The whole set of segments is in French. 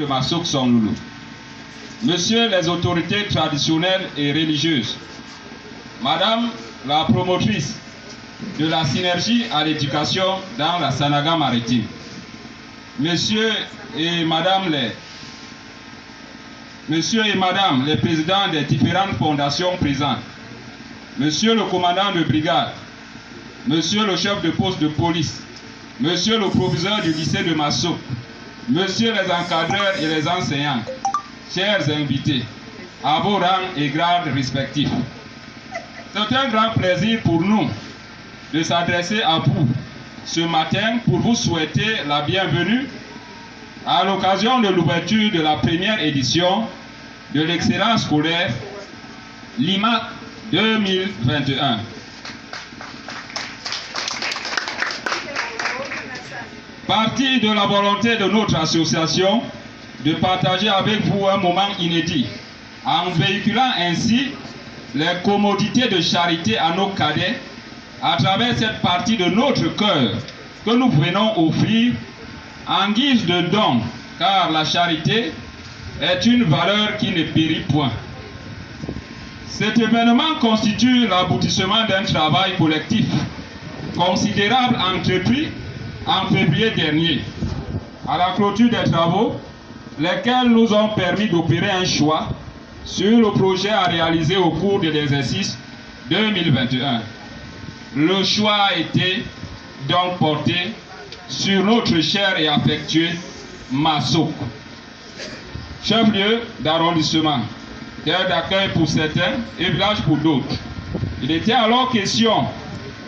de Massouk Sonloulou. Messieurs les autorités traditionnelles et religieuses, Madame la promotrice de la synergie à l'éducation dans la Sanaga maritime, Messieurs et Madame les présidents des différentes fondations présentes, Monsieur le commandant de brigade, Monsieur le chef de poste de police, Monsieur le proviseur du lycée de Massouk, Messieurs les encadreurs et les enseignants, chers invités, à vos rangs et grades respectifs. C'est un grand plaisir pour nous de s'adresser à vous ce matin pour vous souhaiter la bienvenue à l'occasion de l'ouverture de la première édition de l'excellence scolaire LIMAC 2021. Partie de la volonté de notre association de partager avec vous un moment inédit, en véhiculant ainsi les commodités de charité à nos cadets à travers cette partie de notre cœur que nous venons offrir en guise de don, car la charité est une valeur qui ne périt point. Cet événement constitue l'aboutissement d'un travail collectif considérable entrepris en février dernier, à la clôture des travaux, lesquels nous ont permis d'opérer un choix sur le projet à réaliser au cours de l'exercice 2021. Le choix a été donc porté sur notre cher et affectueux Massouk, chef-lieu d'arrondissement, terre d'accueil pour certains et village pour d'autres. Il était alors question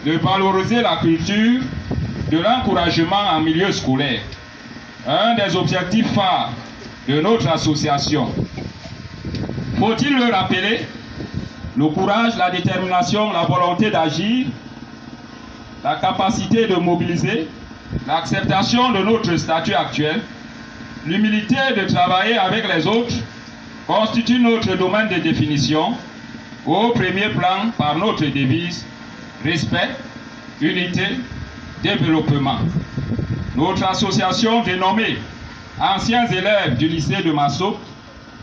de valoriser la culture de l'encouragement en milieu scolaire, un des objectifs phares de notre association. Faut-il le rappeler? Le courage, la détermination, la volonté d'agir, la capacité de mobiliser, l'acceptation de notre statut actuel, l'humilité de travailler avec les autres constituent notre domaine de définition, au premier plan par notre devise respect, unité, développement. Notre association dénommée Anciens élèves du lycée de Massouk,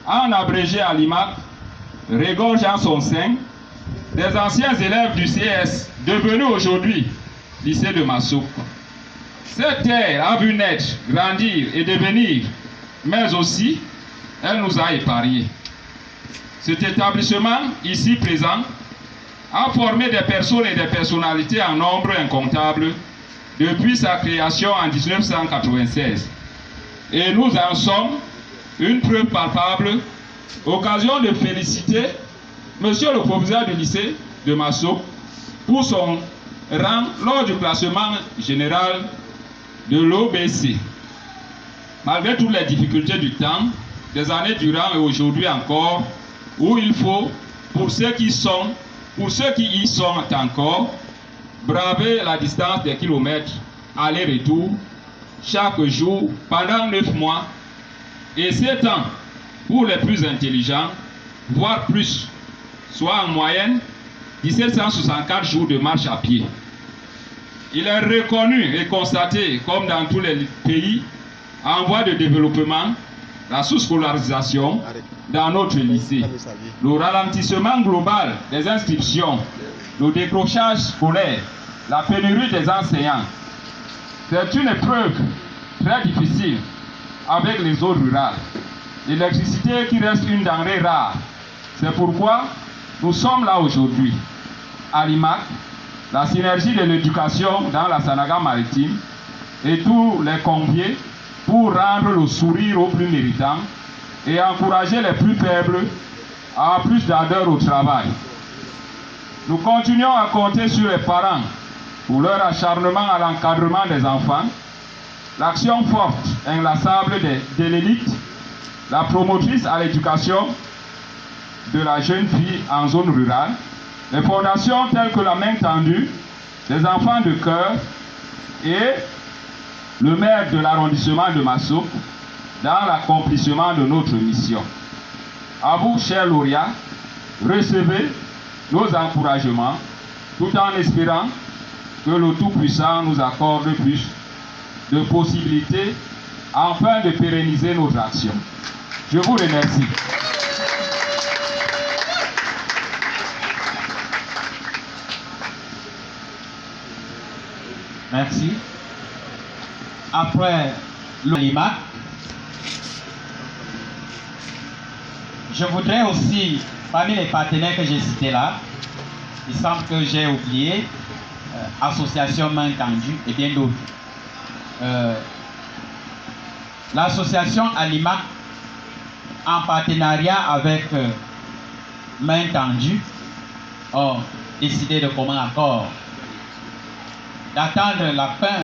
en abrégé à l'IMAC, regorge en son sein des anciens élèves du CS, devenus aujourd'hui lycée de Massouk. Cette terre a vu naître, grandir et devenir, mais aussi, elle nous a épargnés. Cet établissement, ici présent, a formé des personnes et des personnalités en nombre incontable depuis sa création en 1996. Et nous en sommes une preuve palpable, occasion de féliciter Monsieur le proviseur du lycée de Massouk pour son rang lors du classement général de l'OBC. Malgré toutes les difficultés du temps, des années durant et aujourd'hui encore, où il faut, pour ceux qui y sont encore, braver la distance des kilomètres, aller-retour, chaque jour, pendant 9 mois, et 7 ans pour les plus intelligents, voire plus, soit en moyenne 1764 jours de marche à pied. Il est reconnu et constaté, comme dans tous les pays en voie de développement, la sous-scolarisation dans notre lycée, le ralentissement global des inscriptions, le décrochage scolaire, la pénurie des enseignants. C'est une épreuve très difficile avec les zones rurales. L'électricité qui reste une denrée rare. C'est pourquoi nous sommes là aujourd'hui, à l'IMAC, la synergie de l'éducation dans la Sanaga maritime, et tous les conviés pour rendre le sourire aux plus méritants et encourager les plus faibles à plus d'ardeur au travail. Nous continuons à compter sur les parents pour leur acharnement à l'encadrement des enfants, l'action forte et inlassable de l'élite, la promotrice à l'éducation de la jeune fille en zone rurale, les fondations telles que la main tendue, les enfants de cœur et le maire de l'arrondissement de Massouk dans l'accomplissement de notre mission. À vous, chers lauréats, recevez nos encouragements tout en espérant que le Tout-Puissant nous accorde plus de possibilités afin de pérenniser nos actions. Je vous remercie. Merci. Après l'IMAC, je voudrais aussi, parmi les partenaires que j'ai cités là, il semble que j'ai oublié Association Main Tendue et bien d'autres. L'association Alimac, en partenariat avec Main Tendue, ont décidé de commun accord d'attendre la fin